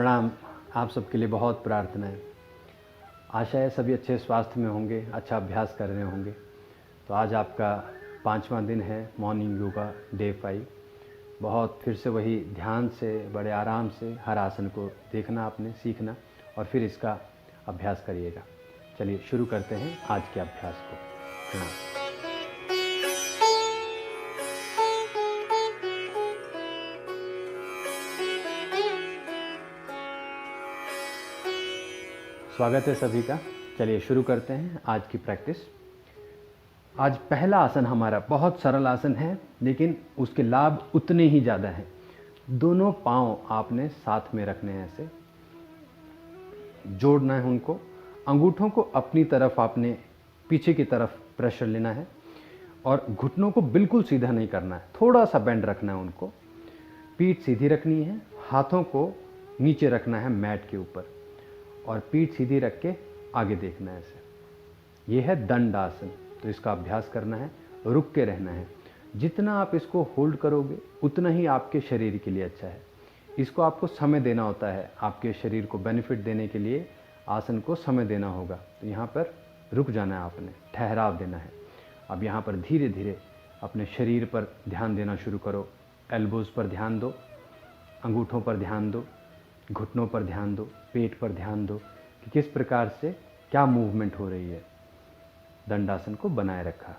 प्रणाम। आप सबके लिए बहुत प्रार्थनाएं। आशा है सभी अच्छे स्वास्थ्य में होंगे, अच्छा अभ्यास कर रहे होंगे। तो आज आपका 5वां दिन है मॉर्निंग योगा डे 5। बहुत फिर से वही ध्यान से, बड़े आराम से हर आसन को देखना, आपने सीखना और फिर इसका अभ्यास करिएगा। चलिए शुरू करते हैं आज के अभ्यास को। प्रणाम। स्वागत है सभी का। चलिए शुरू करते हैं आज की प्रैक्टिस। आज पहला आसन हमारा बहुत सरल आसन है, लेकिन उसके लाभ उतने ही ज़्यादा हैं। दोनों पाँव आपने साथ में रखने हैं, ऐसे जोड़ना है उनको। अंगूठों को अपनी तरफ आपने पीछे की तरफ प्रेशर लेना है और घुटनों को बिल्कुल सीधा नहीं करना है, थोड़ा सा बेंड रखना है उनको। पीठ सीधी रखनी है, हाथों को नीचे रखना है मैट के ऊपर और पीठ सीधी रख के आगे देखना है ऐसे। ये है दंड आसन। तो इसका अभ्यास करना है, रुक के रहना है। जितना आप इसको होल्ड करोगे उतना ही आपके शरीर के लिए अच्छा है। इसको आपको समय देना होता है, आपके शरीर को बेनिफिट देने के लिए आसन को समय देना होगा। तो यहाँ पर रुक जाना है, आपने ठहराव देना है। अब यहाँ पर धीरे धीरे अपने शरीर पर ध्यान देना शुरू करो। एल्बोज़ पर ध्यान दो, अंगूठों पर ध्यान दो, घुटनों पर ध्यान दो, पेट पर ध्यान दो कि किस प्रकार से क्या मूवमेंट हो रही है। दंडासन को बनाए रखा।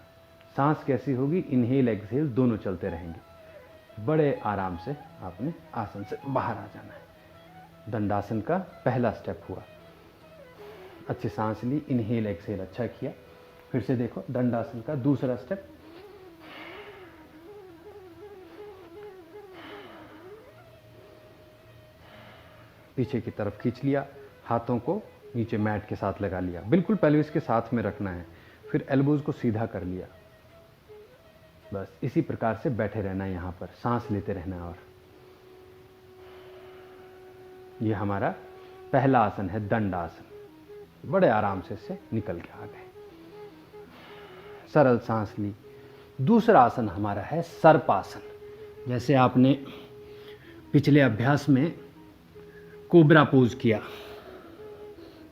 सांस कैसी होगी, इनहेल एक्सहेल दोनों चलते रहेंगे। बड़े आराम से आपने आसन से बाहर आ जाना है। दंडासन का पहला स्टेप हुआ। अच्छी सांस ली, इनहेल एक्सहेल अच्छा किया। फिर से देखो दंडासन का दूसरा स्टेप। पीछे की तरफ खींच लिया, हाथों को नीचे मैट के साथ लगा लिया, बिल्कुल पेल्विस के साथ में रखना है। फिर एल्बोज़ को सीधा कर लिया। बस इसी प्रकार से बैठे रहना है, यहाँ पर सांस लेते रहना है। और ये हमारा पहला आसन है दंड आसन। बड़े आराम से इससे निकल के आ गए, सरल सांस ली। दूसरा आसन हमारा है सर्पासन। जैसे आपने पिछले अभ्यास में कोबरा पोज किया,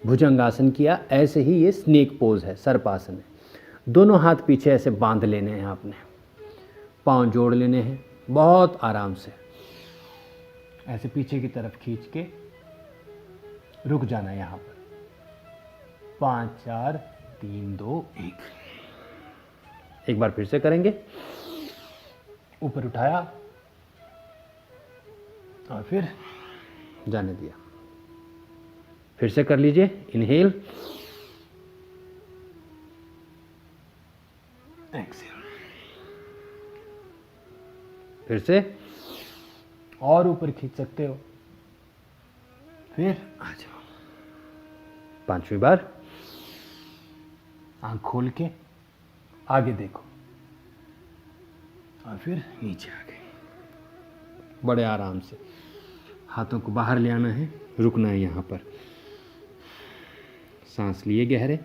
भुजंगासन किया, ऐसे ही ये स्नेक पोज है, सर्पासन है। दोनों हाथ पीछे ऐसे बांध लेने हैं आपने, पांव जोड़ लेने हैं बहुत आराम से। ऐसे पीछे की तरफ खींच के रुक जाना है यहाँ पर। 5 4 3 2 1। एक बार फिर से करेंगे। ऊपर उठाया और फिर जाने दिया। फिर से कर लीजिए। Inhale, exhale. फिर से और ऊपर खींच सकते हो। फिर आ जाओ। 5वीं बार आंख खोल के आगे देखो और फिर नीचे आ गए। बड़े आराम से हाथों को बाहर ले आना है, रुकना है यहाँ पर। सांस लिए गहरे।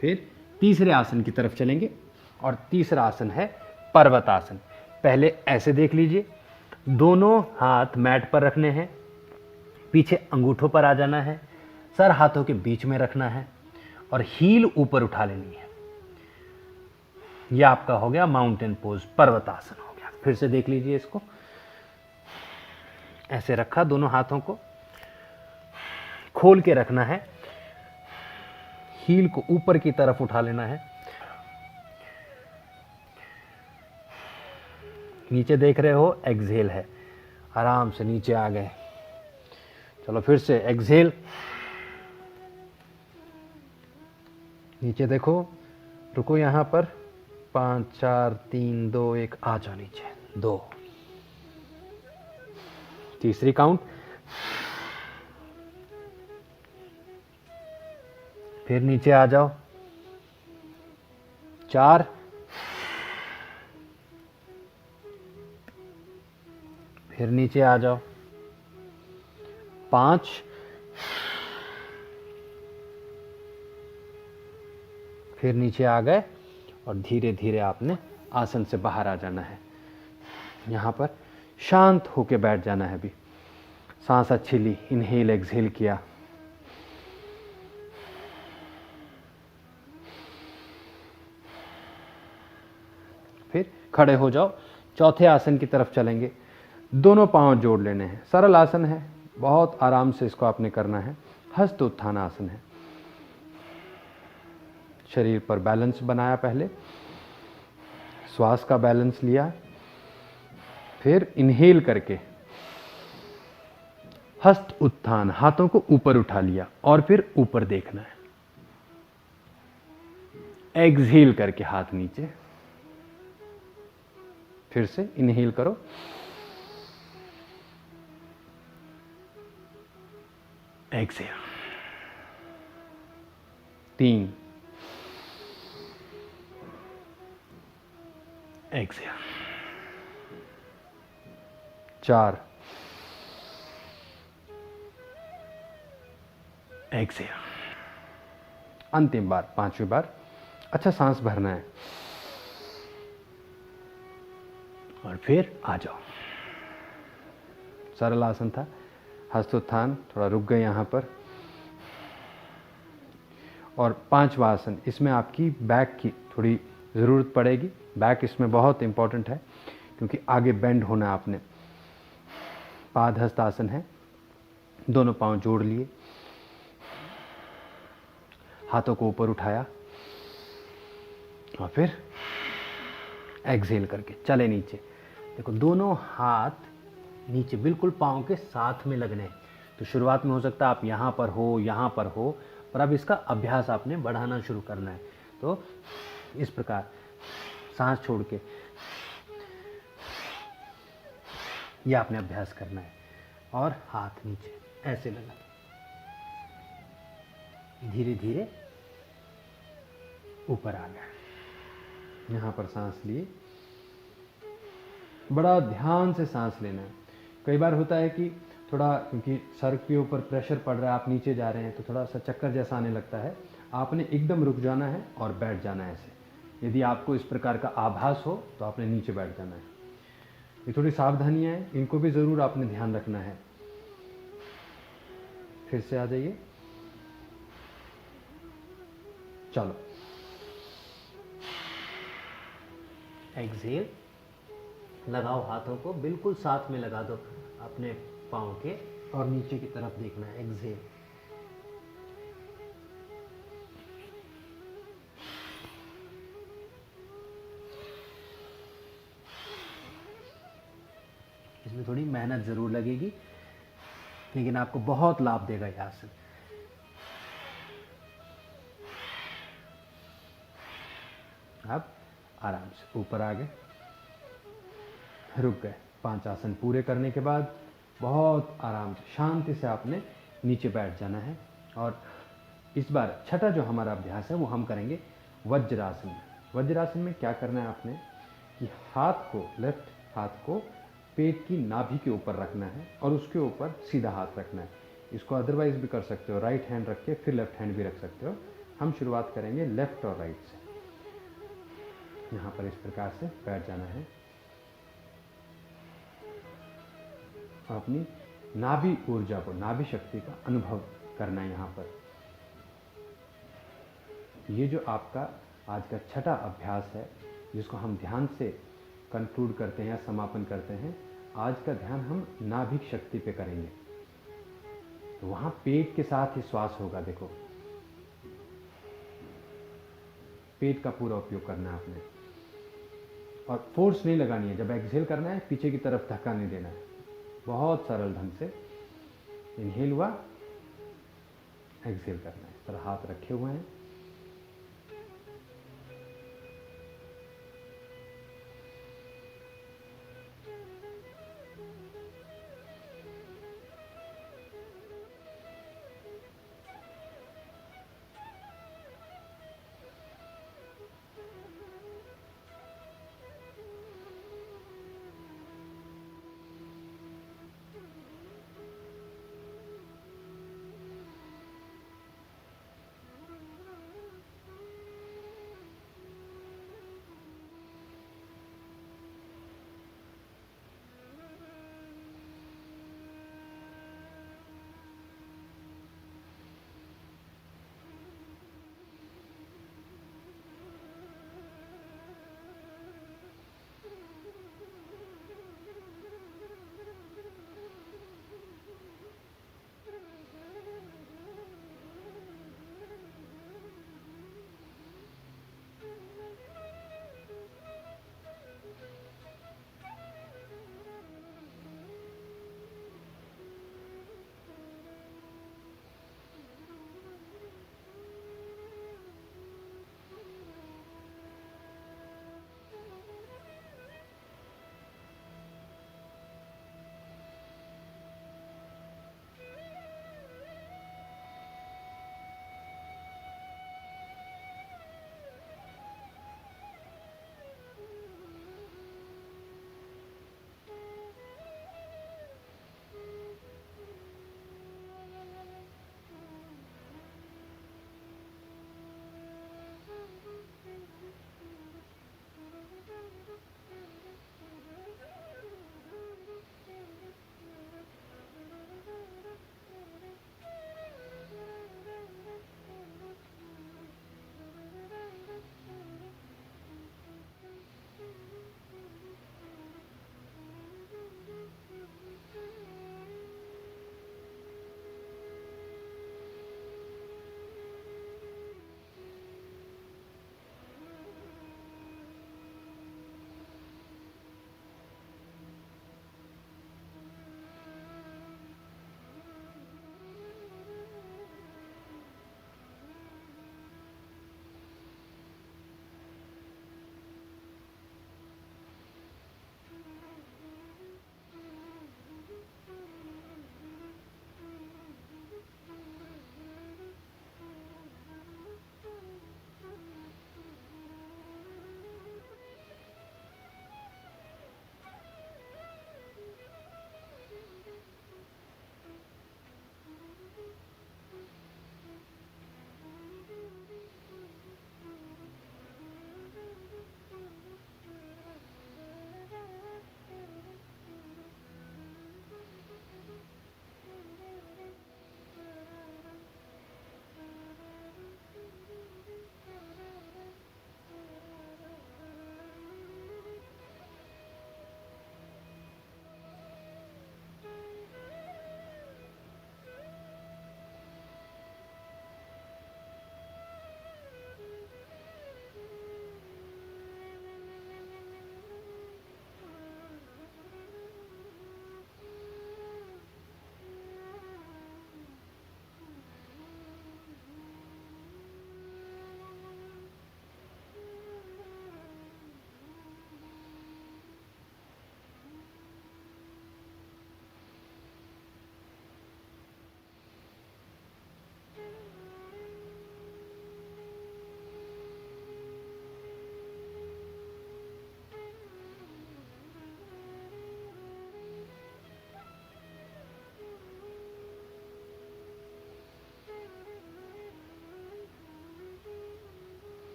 फिर तीसरे आसन की तरफ चलेंगे और तीसरा आसन है पर्वतासन। पहले ऐसे देख लीजिए, दोनों हाथ मैट पर रखने हैं, पीछे अंगूठों पर आ जाना है, सर हाथों के बीच में रखना है और हील ऊपर उठा लेनी है। यह आपका हो गया माउंटेन पोज, पर्वतासन हो गया। फिर से देख लीजिए इसको। ऐसे रखा, दोनों हाथों को खोल के रखना है, हील को ऊपर की तरफ उठा लेना है। नीचे देख रहे हो, एक्सहेल है। आराम से नीचे आ गए। चलो फिर से एक्सहेल, नीचे देखो, रुको यहाँ पर। 5 4 3 2 1, आ जाओ नीचे। 2, तीसरी काउंट। फिर नीचे आ जाओ। 4, फिर नीचे आ जाओ। 5, फिर नीचे आ गए और धीरे धीरे आपने आसन से बाहर आ जाना है। यहाँ पर शांत होके बैठ जाना है अभी। सांस अच्छी ली, इनहेल एक्सहेल किया, फिर खड़े हो जाओ। चौथे आसन की तरफ चलेंगे। दोनों पांव जोड़ लेने हैं। सरल आसन है, बहुत आराम से इसको आपने करना है। हस्त उत्थान आसन है। शरीर पर बैलेंस बनाया, पहले श्वास का बैलेंस लिया, फिर इनहेल करके हस्त उत्थान, हाथों को ऊपर उठा लिया और फिर ऊपर देखना है। एक्सहेल करके हाथ नीचे, फिर से इनहेल करो, एक्सहेल, 3, एक्सहेल, 4, एक्सहेल, अंतिम बार, 5वीं बार। अच्छा सांस भरना है और फिर आ जाओ। सरल आसन था, हस्तोत्थान, थोड़ा रुक गए यहाँ पर। और 5वां आसन, इसमें आपकी बैक की थोड़ी ज़रूरत पड़ेगी। बैक इसमें बहुत इंपॉर्टेंट है क्योंकि आगे बेंड होना है आपने। पादहस्त आसन है। दोनों पांव जोड़ लिए, हाथों को ऊपर उठाया और फिर एक्सहेल करके चले नीचे। देखो दोनों हाथ नीचे बिल्कुल पाँव के साथ में लगने हैं। तो शुरुआत में हो सकता है आप यहाँ पर हो, यहाँ पर हो, पर अब इसका अभ्यास आपने बढ़ाना शुरू करना है। तो इस प्रकार सांस छोड़ के यह आपने अभ्यास करना है और हाथ नीचे ऐसे लगा, धीरे धीरे ऊपर आ गया। यहाँ पर सांस लिए, बड़ा ध्यान से सांस लेना है। कई बार होता है कि थोड़ा, क्योंकि सर के ऊपर प्रेशर पड़ रहा है, आप नीचे जा रहे हैं तो थोड़ा सा चक्कर जैसा आने लगता है। आपने एकदम रुक जाना है और बैठ जाना है ऐसे। यदि आपको इस प्रकार का आभास हो तो आपने नीचे बैठ जाना है। ये थोड़ी सावधानियां हैं, इनको भी ज़रूर आपने ध्यान रखना है। फिर से आ जाइए, चलो एक्सहेल, लगाओ हाथों को बिल्कुल साथ में लगा दो अपने पाँव के और नीचे की तरफ देखना है। एक्सहेल, इसमें थोड़ी मेहनत ज़रूर लगेगी लेकिन आपको बहुत लाभ देगा यह आसन। अब आराम से ऊपर आ गए, रुक गए। 5 आसन पूरे करने के बाद बहुत आराम से शांति से आपने नीचे बैठ जाना है। और इस बार छठा जो हमारा अभ्यास है वो हम करेंगे वज्रासन में। वज्रासन में क्या करना है आपने कि हाथ को, लेफ्ट हाथ को पेट की नाभि के ऊपर रखना है और उसके ऊपर सीधा हाथ रखना है। इसको अदरवाइज भी कर सकते हो, राइट हैंड रख के फिर लेफ्ट हैंड भी रख सकते हो। हम शुरुआत करेंगे लेफ्ट और राइट से। यहाँ पर इस प्रकार से बैठ जाना है। अपनी नाभि ऊर्जा को, नाभि शक्ति का अनुभव करना है यहाँ पर। ये जो आपका आज का छठा अभ्यास है जिसको हम ध्यान से कंक्लूड करते हैं या समापन करते हैं, आज का ध्यान हम नाभिक शक्ति पे करेंगे। तो वहाँ पेट के साथ ही श्वास होगा। देखो पेट का पूरा उपयोग करना है आपने और फोर्स नहीं लगानी है। जब एक्सहेल करना है पीछे की तरफ धक्का नहीं देना है। बहुत सरल ढंग से इनहेल हुआ, एक्सहेल करना है। इस तरह हाथ रखे हुए हैं।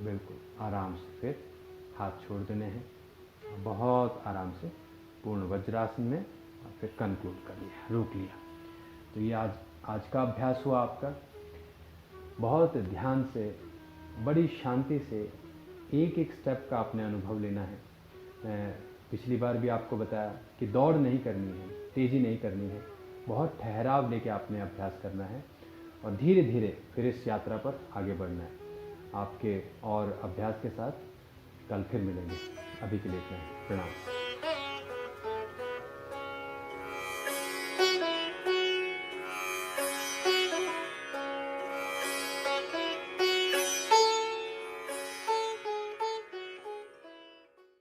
बिल्कुल आराम से फिर हाथ छोड़ देने हैं, बहुत आराम से पूर्ण वज्रासन में, और फिर कंक्लूड कर लिया, रोक लिया। तो ये आज का अभ्यास हुआ आपका। बहुत ध्यान से, बड़ी शांति से एक एक स्टेप का आपने अनुभव लेना है। मैं पिछली बार भी आपको बताया कि दौड़ नहीं करनी है, तेज़ी नहीं करनी है, बहुत ठहराव लेके आपने अभ्यास करना है और धीरे धीरे फिर इस यात्रा पर आगे बढ़ना है। आपके और अभ्यास के साथ कल फिर मिलेंगे। अभी के लिए इतना ही। प्रणाम।